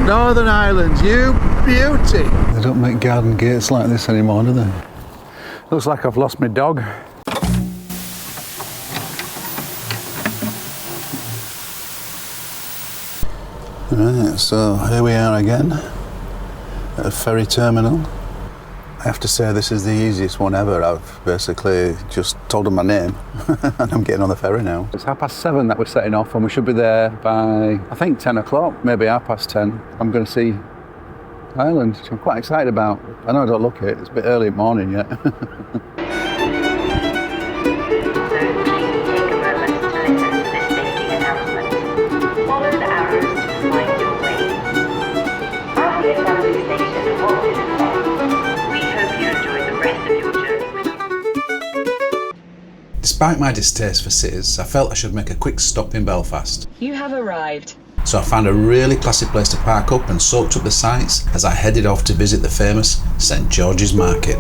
Northern Ireland, you beauty! They don't make garden gates like this anymore, do they? Looks like I've lost my dog. Right, so here we are again at a ferry terminal. I have to say this is the easiest one ever. I've basically just told them my name and I'm getting on the ferry now. It's 7:30 that we're setting off and we should be there by, I think, 10 o'clock, maybe 10:30. I'm going to see Ireland, which I'm quite excited about. I know I don't look it, it's a bit early in the morning yet. Despite my distaste for cities, I felt I should make a quick stop in Belfast. You have arrived. So I found a really classy place to park up and soaked up the sights as I headed off to visit the famous St George's Market.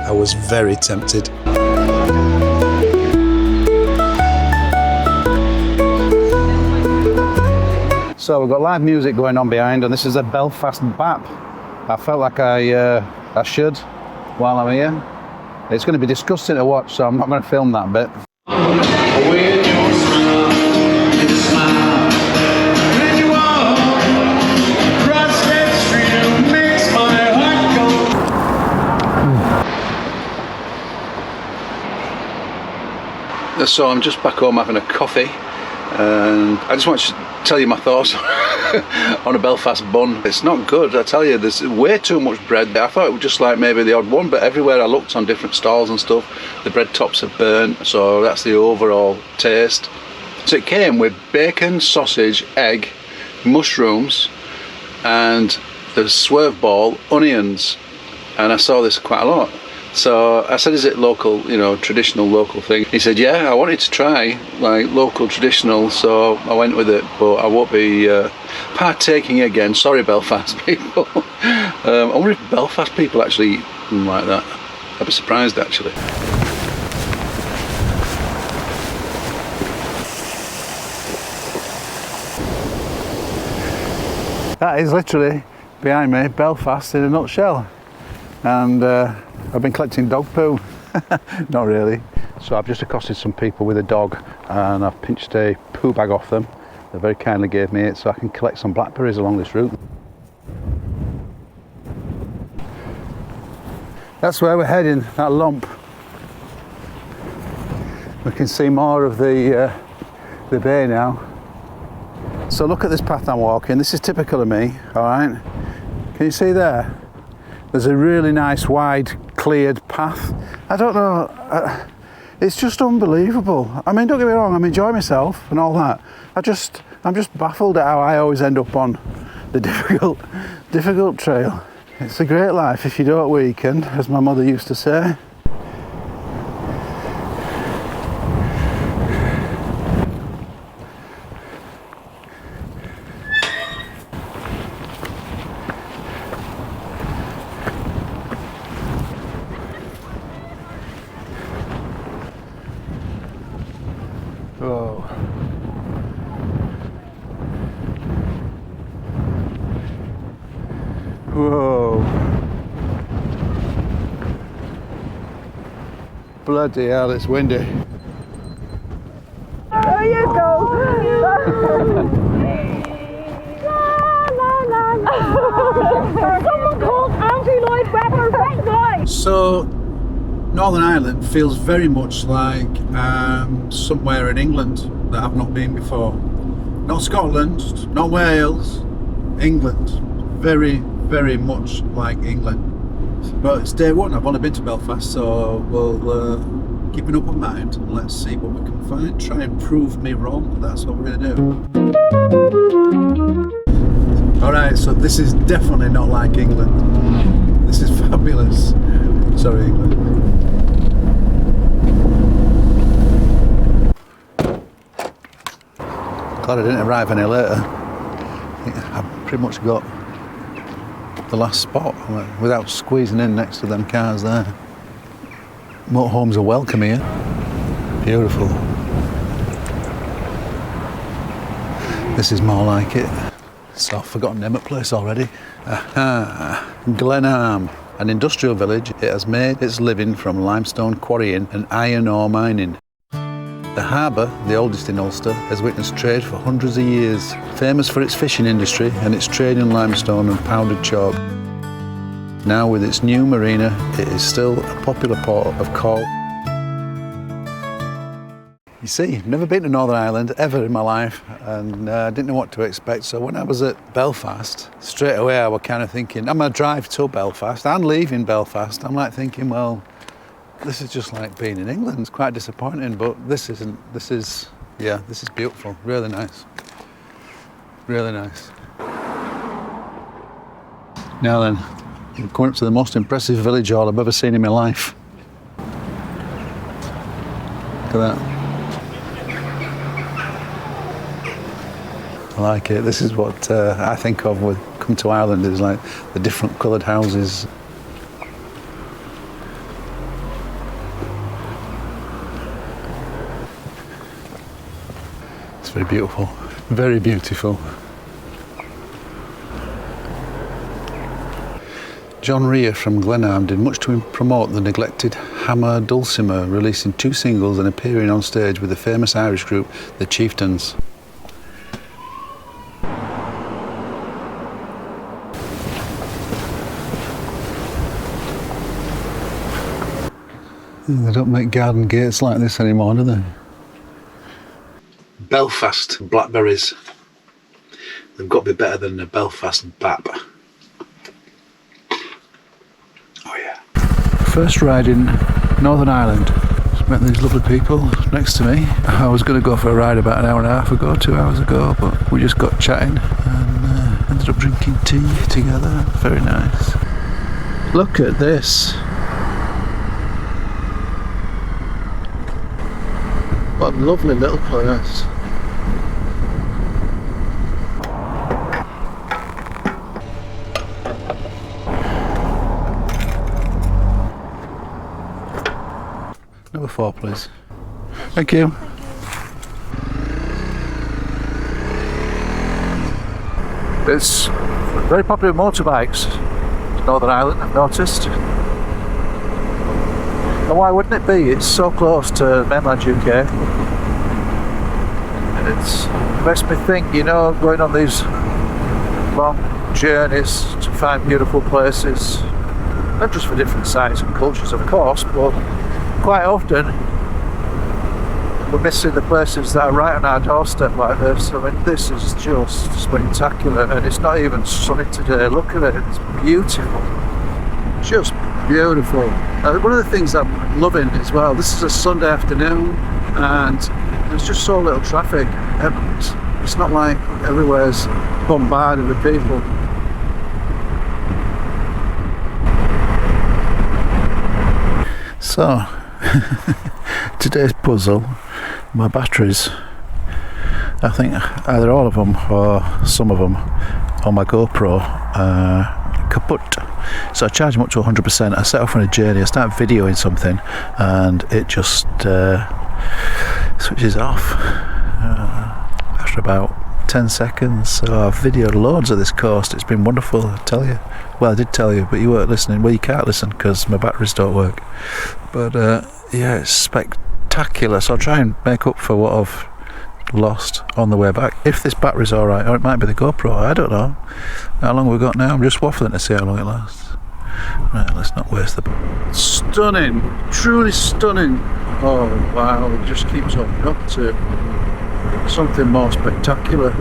I was very tempted. So we've got live music going on behind and this is a Belfast bap. I felt like I should while I'm here. It's going to be disgusting to watch, so I'm not going to film that bit. So I'm just back home having a coffee and I just want to tell you my thoughts on a Belfast bun. It's not good, I tell you, there's way too much bread. I thought it was just like maybe the odd one, but everywhere I looked on different stalls and stuff, the bread tops are burnt, so that's the overall taste. So it came with bacon, sausage, egg, mushrooms and the swerve ball, onions, and I saw this quite a lot. So I said, is it local, you know, traditional local thing? He said, yeah, I wanted to try like local traditional, so I went with it, but I won't be partaking again. Sorry, Belfast people. I wonder if Belfast people actually eat them like that. I'd be surprised actually. That is literally behind me, Belfast in a nutshell. And I've been collecting dog poo. Not really. So I've just accosted some people with a dog and I've pinched a poo bag off them. They very kindly gave me it so I can collect some blackberries along this route. That's where we're heading, that lump. We can see more of the bay now. So look at this path I'm walking. This is typical of me, all right? Can you see there? There's a really nice wide cleared path. I don't know, it's just unbelievable. I mean, don't get me wrong, I'm enjoying myself and all that. I'm just baffled at how I always end up on the difficult trail. It's a great life if you don't weaken, as my mother used to say. Whoa. Whoa. Bloody hell, it's windy. There you go. Someone called Andrew Lloyd Webber right now. So, Northern Ireland feels very much like somewhere in England that I've not been before. Not Scotland, not Wales, England. Very, very much like England. But it's day one, I've only been to Belfast, so we'll keep an open mind and let's see what we can find. Try and prove me wrong, that's what we're going to do. Alright, so this is definitely not like England. This is fabulous. Sorry, England. Glad I didn't arrive any later. I think I've pretty much got the last spot without squeezing in next to them cars there. Motorhomes are welcome here. Beautiful. This is more like it. So I've forgotten the name of the place already. Aha! Glenarm, an industrial village. It has made its living from limestone quarrying and iron ore mining. The harbour, the oldest in Ulster, has witnessed trade for hundreds of years, famous for its fishing industry and its trade in limestone and pounded chalk. Now with its new marina, it is still a popular port of call. You see, I've never been to Northern Ireland ever in my life, and I didn't know what to expect. So when I was at Belfast, straight away I was kind of thinking, I'm going to drive to Belfast and leaving Belfast. I'm like thinking, well, this is just like being in England. It's quite disappointing, but this isn't. This is beautiful. Really nice. Really nice. Now then, I'm coming up to the most impressive village hall I've ever seen in my life. Look at that. I like it. This is what I think of when I come to Ireland, is like the different coloured houses. It's very beautiful. Very beautiful. John Rea from Glenarm did much to promote the neglected Hammer Dulcimer, releasing 2 singles and appearing on stage with the famous Irish group The Chieftains. They don't make garden gates like this anymore, do they? Belfast blackberries. They've got to be better than the Belfast BAP. Oh yeah. First ride in Northern Ireland. Just met these lovely people next to me. I was going to go for a ride about an hour and a half ago, 2 hours ago, but we just got chatting and ended up drinking tea together. Very nice. Look at this. What a lovely little place. Number 4, please. Thank you. It's very popular with motorbikes in Northern Ireland, I've noticed. And why wouldn't it be? It's so close to mainland UK. It makes me think, you know, going on these long journeys to find beautiful places, not just for different sites and cultures, of course, but quite often we're missing the places that are right on our doorstep like this. I mean, this is just spectacular, and it's not even sunny today. Look at it, it's beautiful. Just beautiful. One of the things I'm loving as well, this is a Sunday afternoon and there's just so little traffic. It's not like everywhere's bombarded with people. So, today's puzzle, my batteries, I think either all of them or some of them on my GoPro are kaput. So I charge them up to 100%. I set off on a journey, I start videoing something and it just switches off after about 10 seconds. So I've videoed loads of this coast. It's been wonderful, I tell you. Well, I did tell you, but you weren't listening. Well, you can't listen because my batteries don't work. But yeah, it's spectacular. So I'll try and make up for what I've lost on the way back, if this battery's alright, or it might be the GoPro, I don't know. How long have we got now? I'm just waffling to see how long it lasts. Right, let's not waste the... Stunning! Truly stunning! Oh wow, it just keeps on up to something more spectacular.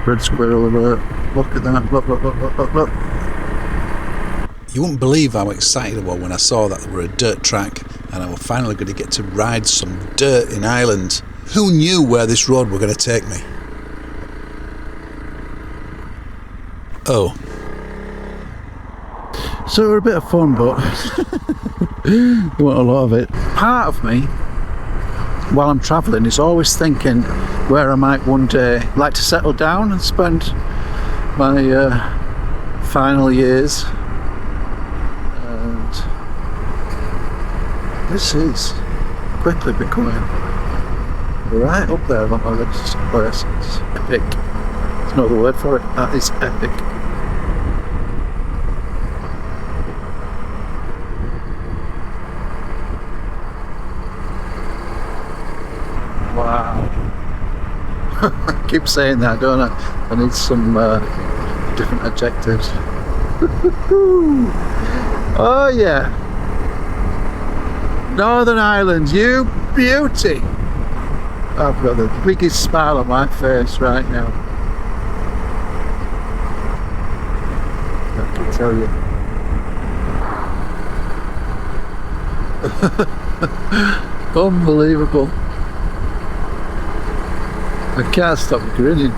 Red squirrel alert. Look at that, look, look, look, look, look, look. You wouldn't believe how excited I was when I saw that there were a dirt track and I was finally going to get to ride some dirt in Ireland. Who knew where this road were going to take me? Oh. So it were a bit of fun, but there wasn't a lot of it. Part of me, while I'm travelling, is always thinking where I might one day like to settle down and spend my final years. And this is quickly becoming right up there on my list of places. Epic. There's no other word for it. That is epic. Wow. I keep saying that, don't I? I need some different adjectives. Oh yeah. Northern Ireland, you beauty. I've got the biggest smile on my face right now. I can tell you. Unbelievable. I can't stop grinning.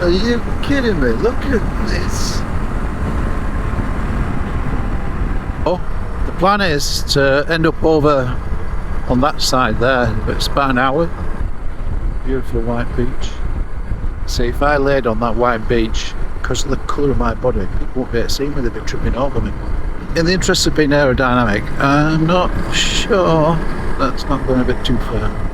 Are you kidding me? Look at this. Oh, the plan is to end up over on that side there, but it's about an hour. Beautiful white beach. See, if I laid on that white beach, because of the colour of my body, people won't be able to see me, they'd be tripping over me. In the interest of being aerodynamic, I'm not sure that's not going a bit too far.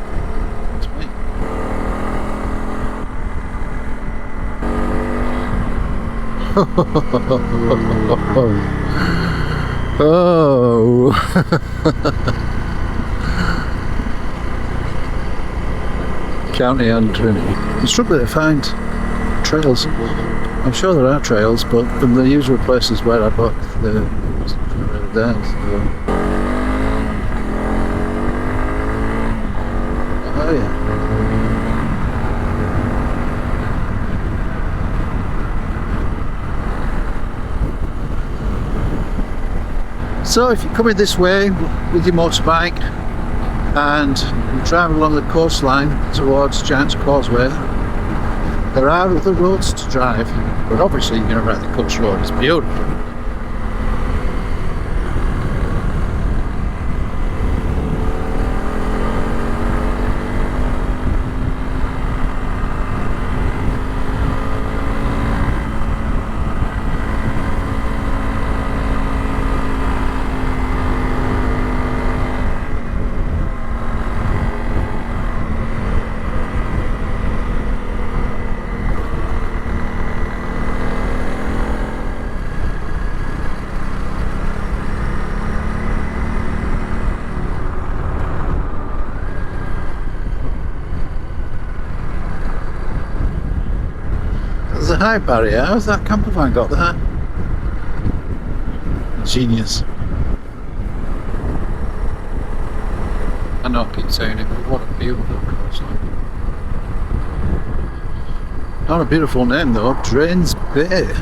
Oh. County and Trinity. I'm struggling to find trails. I'm sure there are trails, but from the usual places where I look, they're not really there. Oh yeah. So if you're coming this way with your motorbike and you're driving along the coastline towards Giant's Causeway, there are other roads to drive, but obviously you're going to ride the coast road. It's beautiful. There's a high barrier. How's that camper van got that? Genius. I know I keep saying it, but what a beautiful coastline. Not a beautiful name though, Drains Bay.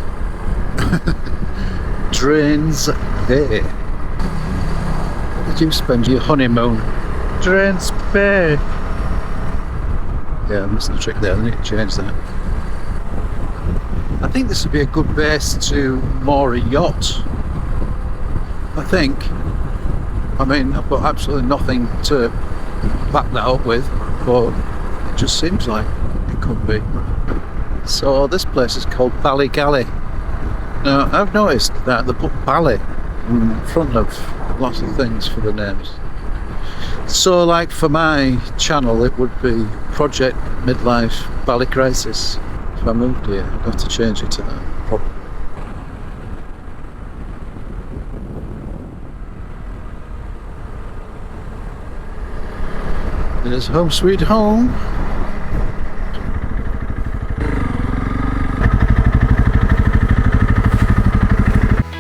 Drains Bay. Where did you spend your honeymoon? Drains Bay. Yeah, I'm missing the trick there, I need to change that. I think this would be a good base to moor a yacht. I think. I mean, I've got absolutely nothing to back that up with, but it just seems like it could be. So this place is called Ballygally. Now, I've noticed that they put Bally in front of lots of things for the names. So like for my channel it would be Project Midlife Bally Crisis. If I moved here, I'd have to change it to that, probably. There's home sweet home.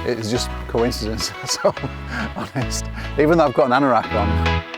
It's just coincidence, that's all, honest. Even though I've got an anorak on.